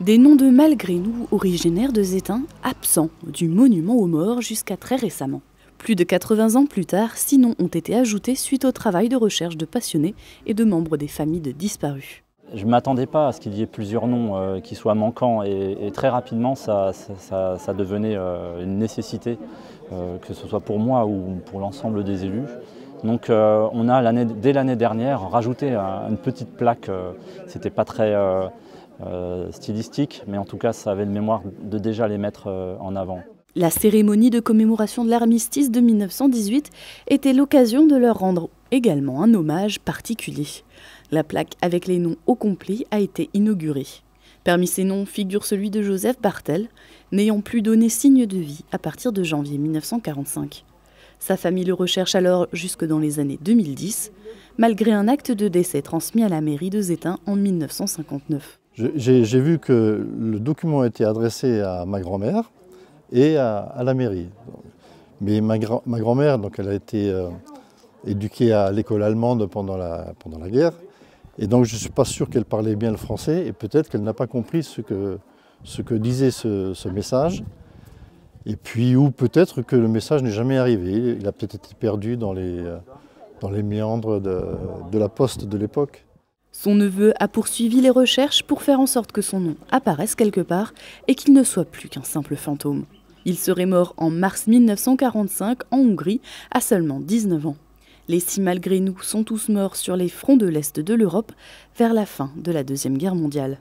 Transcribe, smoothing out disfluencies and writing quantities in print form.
Des noms de malgré nous originaires de Zétain, absents du monument aux morts jusqu'à très récemment. Plus de 80 ans plus tard, 6 noms ont été ajoutés suite au travail de recherche de passionnés et de membres des familles de disparus. Je ne m'attendais pas à ce qu'il y ait plusieurs noms qui soient manquants et très rapidement ça devenait une nécessité, que ce soit pour moi ou pour l'ensemble des élus. Donc on a dès l'année dernière rajouté une petite plaque, c'était pas très stylistique, mais en tout cas ça avait le mémoire de déjà les mettre en avant. La cérémonie de commémoration de l'armistice de 1918 était l'occasion de leur rendre également un hommage particulier. La plaque avec les noms au complet a été inaugurée. Parmi ces noms figure celui de Joseph Bartel, n'ayant plus donné signe de vie à partir de janvier 1945. Sa famille le recherche alors jusque dans les années 2010, malgré un acte de décès transmis à la mairie de Zétain en 1959. J'ai vu que le document a été adressé à ma grand-mère et à la mairie. Mais ma grand-mère, elle a été éduquée à l'école allemande pendant la guerre. Et donc je ne suis pas sûr qu'elle parlait bien le français et peut-être qu'elle n'a pas compris ce que disait ce message. Et puis, ou peut-être que le message n'est jamais arrivé. Il a peut-être été perdu dans les méandres de la poste de l'époque. Son neveu a poursuivi les recherches pour faire en sorte que son nom apparaisse quelque part et qu'il ne soit plus qu'un simple fantôme. Il serait mort en mars 1945 en Hongrie à seulement 19 ans. Les 6 malgré nous sont tous morts sur les fronts de l'Est de l'Europe vers la fin de la Deuxième Guerre mondiale.